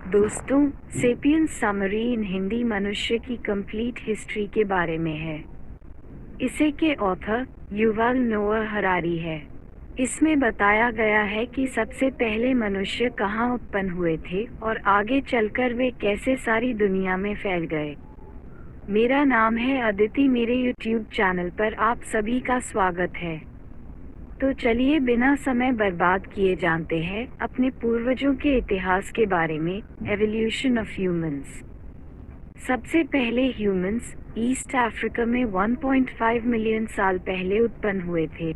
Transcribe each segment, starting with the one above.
दोस्तों, sapiens summary इन हिंदी मनुष्य की कंप्लीट हिस्ट्री के बारे में है। इसे के ऑथर युval नोआ हरारी है। इसमें बताया गया है कि सबसे पहले मनुष्य कहाँ उत्पन्न हुए थे और आगे चलकर वे कैसे सारी दुनिया में फैल गए। मेरा नाम है अदिति। मेरे YouTube चैनल पर आप सभी का स्वागत है। तो चलिए बिना समय बर्बाद किए जानते हैं अपने पूर्वजों के इतिहास के बारे में। Evolution of humans. सबसे पहले ह्यूमंस ईस्ट अफ्रीका में 1.5 मिलियन साल पहले उत्पन्न हुए थे।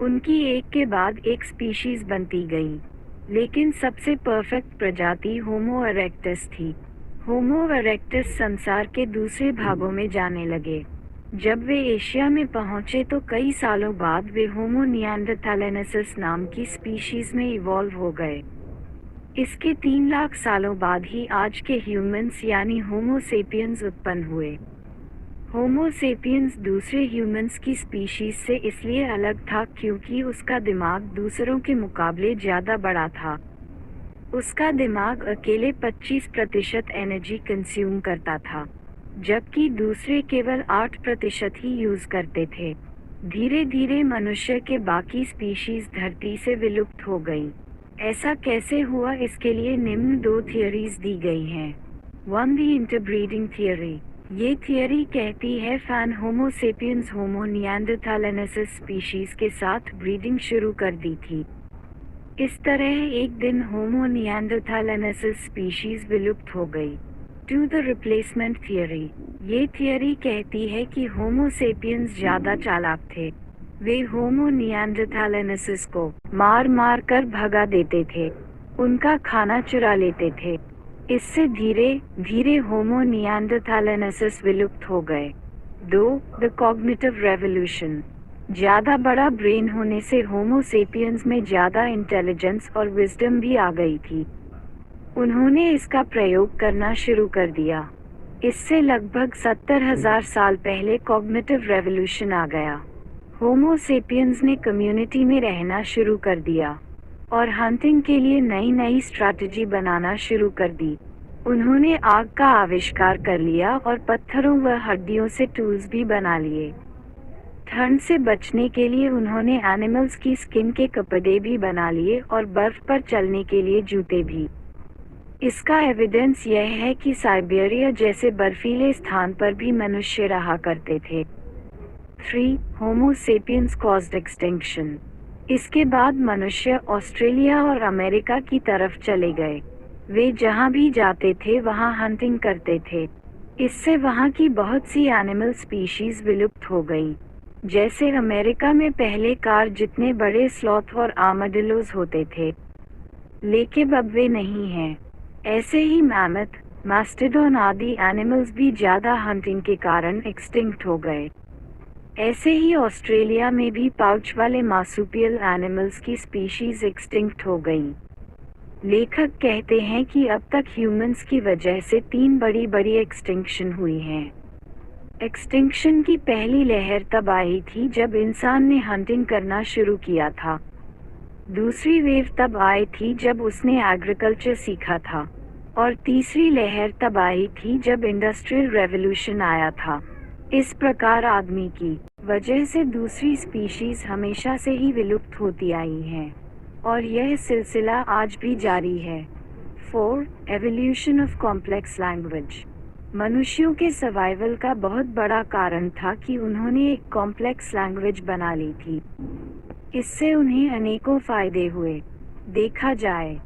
उनकी एक के बाद एक स्पीशीज बनती गई, लेकिन सबसे परफेक्ट प्रजाति होमो इरेक्टस थी। होमो इरेक्टस संसार के दूसरे भागों में जाने लगे। जब वे एशिया में पहुंचे तो कई सालों बाद वे होमो निएंडरथालेनेसिस नाम की स्पीशीज में इवॉल्व हो गए। इसके 3 लाख सालों बाद ही आज के ह्यूमंस यानी होमो सेपियंस उत्पन्न हुए। होमो सेपियंस दूसरे ह्यूमंस की स्पीशीज से इसलिए अलग था क्योंकि उसका दिमाग दूसरों के मुकाबले ज़्यादा बड़ा था। उसका दिमाग अकेले 25% एनर्जी कंज्यूम करता था, जबकि दूसरे केवल 8% ही यूज करते थे। धीरे धीरे मनुष्य के बाकी स्पीशीज धरती से विलुप्त हो गई। ऐसा कैसे हुआ, इसके लिए निम्न 2 थियरीज दी गई हैं। 1. दी इंटरब्रीडिंग थियरी। ये थियरी कहती है फैन होमो सेपियंस होमो निएंडरथालेनेसिस स्पीशीज के साथ ब्रीडिंग शुरू कर दी थी। इस तरह एक दिन होमो निएंडरथालेनेसिस स्पीशीज विलुप्त हो गई। 2. The replacement theory. ये थियरी कहती है कि होमो सेपियंस ज़्यादा चालाक थे। वे होमो निएंडरथालेनेसिस को मार मार कर भगा देते थे, उनका खाना चुरा लेते थे। इससे धीरे धीरे होमो निएंडरथालेनेसिस विलुप्त हो गए। 2. The cognitive revolution. ज़्यादा बड़ा ब्रेन होने से होमो सेपियंस में ज़्यादा इंटेलिजेंस और विजडम भी आ गई थी। उन्होंने इसका प्रयोग करना शुरू कर दिया। इससे लगभग 70,000 साल पहले कॉग्निटिव रेवोल्यूशन आ गया। होमो सेपियंस ने कम्युनिटी में रहना शुरू कर दिया और हंटिंग के लिए नई नई स्ट्रैटेजी बनाना शुरू कर दी। उन्होंने आग का आविष्कार कर लिया और पत्थरों व हड्डियों से टूल्स भी बना लिए। ठंड से बचने के लिए उन्होंने एनिमल्स की स्किन के कपड़े भी बना लिए और बर्फ पर चलने के लिए जूते भी। इसका एविडेंस यह है कि साइबेरिया जैसे बर्फीले स्थान पर भी मनुष्य रहा करते थे। 3. होमो सेपियंस कॉज्ड एक्सटिंक्शन। इसके बाद मनुष्य ऑस्ट्रेलिया और अमेरिका की तरफ चले गए। वे जहाँ भी जाते थे वहाँ हंटिंग करते थे। इससे वहाँ की बहुत सी एनिमल स्पीशीज विलुप्त हो गई। जैसे अमेरिका में पहले कार जितने बड़े स्लॉथ और आर्माडिलोज होते थे, लेकिन अब वे नहीं हैं। ऐसे ही मैमथ, मास्टिडोन आदि एनिमल्स भी ज़्यादा हंटिंग के कारण एक्सटिंक्ट हो गए। ऐसे ही ऑस्ट्रेलिया में भी पाउच वाले मार्सुपियल एनिमल्स की स्पीशीज एक्सटिंक्ट हो गई। लेखक कहते हैं कि अब तक ह्यूमंस की वजह से 3 बड़ी बड़ी एक्सटिंक्शन हुई हैं। एक्सटिंक्शन की पहली लहर तब आई थी जब इंसान ने हंटिंग करना शुरू किया था। दूसरी वेव तब आई थी जब उसने एग्रीकल्चर सीखा था, और तीसरी लहर तब आई थी जब इंडस्ट्रियल रेवोल्यूशन आया था। इस प्रकार आदमी की वजह से दूसरी स्पीशीज हमेशा से ही विलुप्त होती आई हैं, और यह सिलसिला आज भी जारी है। 4. Evolution of complex language. मनुष्यों के सर्वाइवल का बहुत बड़ा कारण था कि उन्होंने एक कॉम्प्लेक्स लैंग्वेज बना ली थी। इससे उन्हें अनेकों फायदे हुए। देखा जाए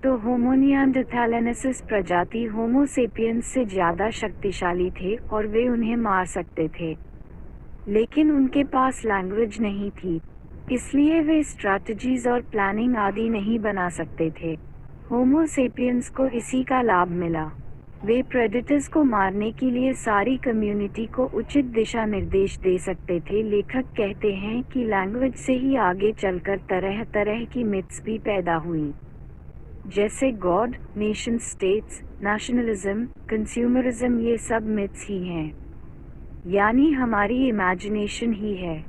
तो होमो निएंडरथालेनेसिस प्रजाति होमो सेपियंस से ज़्यादा शक्तिशाली थे और वे उन्हें मार सकते थे, लेकिन उनके पास लैंग्वेज नहीं थी, इसलिए वे स्ट्रैटेजीज और प्लानिंग आदि नहीं बना सकते थे। होमो सेपियंस को इसी का लाभ मिला। वे प्रेडेटर्स को मारने के लिए सारी कम्युनिटी को उचित दिशा निर्देश दे सकते थे। लेखक कहते हैं कि लैंग्वेज से ही आगे चलकर तरह तरह की मिथ्स भी पैदा हुई, जैसे God, nation states, nationalism, consumerism. ये सब मिथ्स ही हैं, यानी हमारी इमेजिनेशन ही है।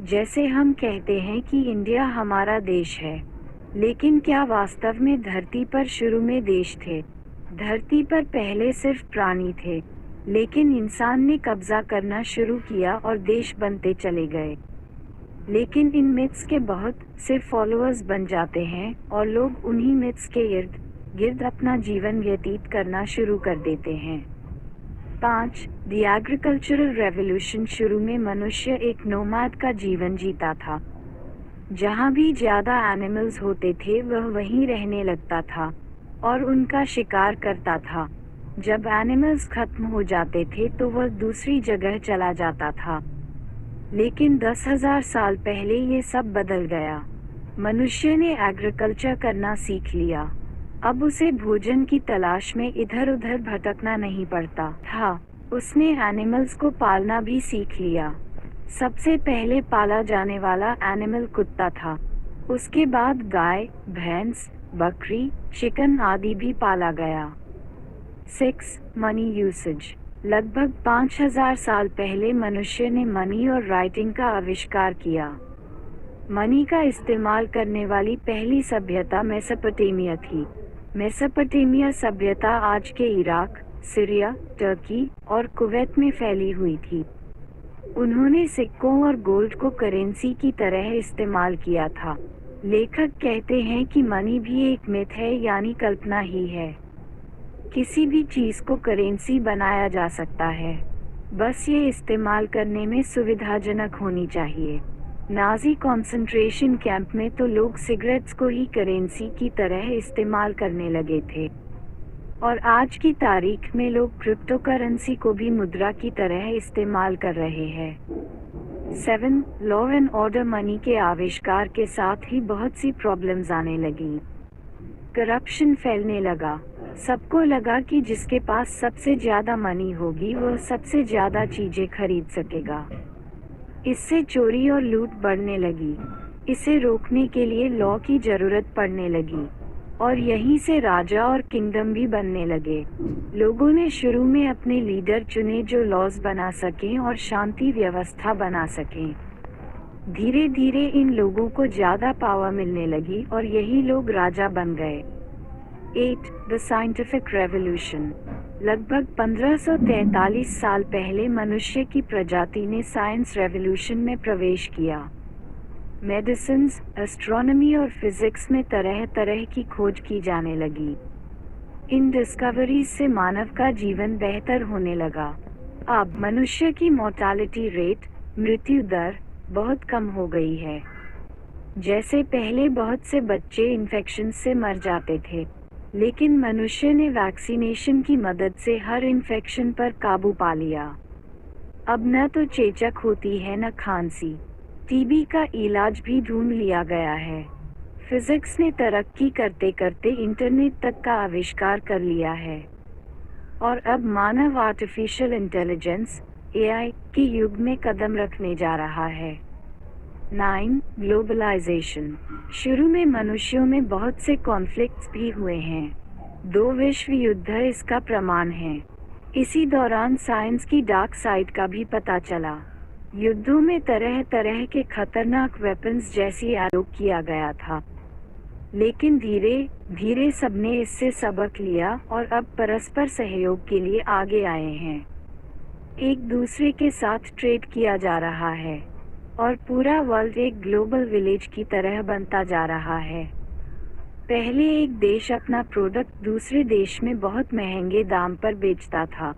जैसे हम कहते हैं कि इंडिया हमारा देश है, लेकिन क्या वास्तव में धरती पर शुरू में देश थे? धरती पर पहले सिर्फ प्राणी थे, लेकिन इंसान ने कब्जा करना शुरू किया और देश बनते चले गए। लेकिन इन मिथ्स के बहुत से फॉलोअर्स बन जाते हैं और लोग उन्हीं मिथ्स के इर्द गिर्द अपना जीवन व्यतीत करना शुरू कर देते हैं। 5. The agricultural revolution. शुरू में मनुष्य एक नोमैड का जीवन जीता था। जहाँ भी ज़्यादा एनिमल्स होते थे वह वहीं रहने लगता था और उनका शिकार करता था। जब एनिमल्स खत्म हो जाते थे तो वह दूसरी जगह चला जाता था। लेकिन 10,000 साल पहले ये सब बदल गया। मनुष्य ने एग्रीकल्चर करना सीख लिया। अब उसे भोजन की तलाश में इधर उधर भटकना नहीं पड़ता था। उसने एनिमल्स को पालना भी सीख लिया। सबसे पहले पाला जाने वाला एनिमल कुत्ता था। उसके बाद गाय, भैंस, बकरी, चिकन आदि भी पाला गया। 6. Money usage. लगभग 5,000 साल पहले मनुष्य ने मनी और राइटिंग का आविष्कार किया। मनी का इस्तेमाल करने वाली पहली सभ्यता मेसोपोटामिया थी। मेसोपोटामिया सभ्यता आज के इराक, सीरिया, टर्की और कुवैत में फैली हुई थी। उन्होंने सिक्कों और गोल्ड को करेंसी की तरह इस्तेमाल किया था। लेखक कहते हैं कि मनी भी एक मिथ है, यानी कल्पना ही है। किसी भी चीज़ को करेंसी बनाया जा सकता है, बस ये इस्तेमाल करने में सुविधाजनक होनी चाहिए। नाज़ी कंसंट्रेशन कैंप में तो लोग सिगरेट्स को ही करेंसी की तरह इस्तेमाल करने लगे थे, और आज की तारीख में लोग क्रिप्टो करेंसी को भी मुद्रा की तरह इस्तेमाल कर रहे हैं। 7. Law and order. मनी के आविष्कार के साथ ही बहुत सी प्रॉब्लम्स आने लगी। करप्शन फैलने लगा। सबको लगा कि जिसके पास सबसे ज़्यादा मनी होगी वह सबसे ज़्यादा चीज़ें खरीद सकेगा। इससे चोरी और लूट बढ़ने लगी। इसे रोकने के लिए लॉ की ज़रूरत पड़ने लगी, और यहीं से राजा और किंगडम भी बनने लगे। लोगों ने शुरू में अपने लीडर चुने जो लॉज बना सकें और शांति व्यवस्था बना सकें। धीरे धीरे इन लोगों को ज़्यादा पावर मिलने लगी और यही लोग राजा बन गए। 8. The scientific revolution. लगभग 1543 साल पहले मनुष्य की प्रजाति ने साइंस रेवोल्यूशन में प्रवेश किया। मेडिसिन, एस्ट्रोनॉमी और फिजिक्स में तरह तरह की खोज की जाने लगी। इन डिस्कवरीज से मानव का जीवन बेहतर होने लगा। अब मनुष्य की मोर्टालिटी रेट, मृत्यु दर, बहुत कम हो गई है। जैसे पहले बहुत से बच्चे इन्फेक्शन से मर जाते थे, लेकिन मनुष्य ने वैक्सीनेशन की मदद से हर इन्फेक्शन पर काबू पा लिया। अब न तो चेचक होती है न खांसी। टीबी का इलाज भी ढूंढ लिया गया है। फिजिक्स ने तरक्की करते करते इंटरनेट तक का आविष्कार कर लिया है, और अब मानव आर्टिफिशियल इंटेलिजेंस (AI) के युग में कदम रखने जा रहा है। 9. ग्लोबलाइजेशन। शुरू में मनुष्यों में बहुत से कॉन्फ्लिक्ट्स भी हुए हैं। 2 विश्व युद्ध इसका प्रमाण हैं। इसी दौरान साइंस की डार्क साइड का भी पता चला। युद्धों में तरह तरह के खतरनाक वेपन्स जैसी आरोप किया गया था, लेकिन धीरे धीरे सबने इससे सबक लिया और अब परस्पर सहयोग के लिए आगे आए हैं। एक दूसरे के साथ ट्रेड किया जा रहा है, और पूरा वर्ल्ड एक ग्लोबल विलेज की तरह बनता जा रहा है। पहले एक देश अपना प्रोडक्ट दूसरे देश में बहुत महंगे दाम पर बेचता था,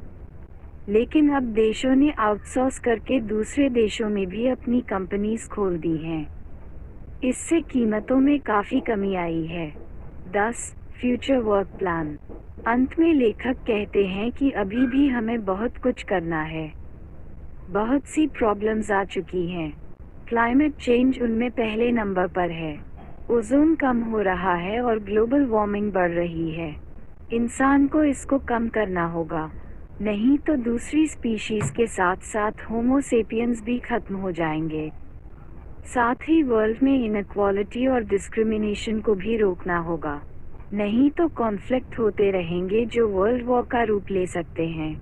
लेकिन अब देशों ने आउटसोर्स करके दूसरे देशों में भी अपनी कंपनीज खोल दी हैं। इससे कीमतों में काफ़ी कमी आई है। 10. Future work plan. अंत में लेखक कहते हैं कि अभी भी हमें बहुत कुछ करना है। बहुत सी प्रॉब्लम्स आ चुकी हैं। क्लाइमेट चेंज उनमें पहले नंबर पर है। ओजोन कम हो रहा है और ग्लोबल वार्मिंग बढ़ रही है। इंसान को इसको कम करना होगा, नहीं तो दूसरी स्पीशीज के साथ साथ होमो सेपियंस भी खत्म हो जाएंगे। साथ ही वर्ल्ड में इनइक्वालिटी और डिस्क्रिमिनेशन को भी रोकना होगा, नहीं तो कॉन्फ्लिक्ट होते रहेंगे जो वर्ल्ड वॉर का रूप ले सकते हैं।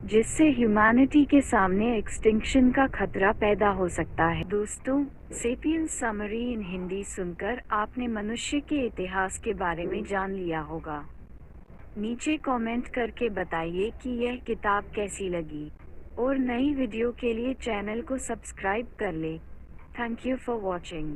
जिससे ह्यूमैनिटी के सामने एक्सटिंक्शन का खतरा पैदा हो सकता है। दोस्तों, सेपियंस समरी इन हिंदी सुनकर आपने मनुष्य के इतिहास के बारे में जान लिया होगा। नीचे कमेंट करके बताइए कि यह किताब कैसी लगी, और नई वीडियो के लिए चैनल को सब्सक्राइब कर ले। Thank you for watching.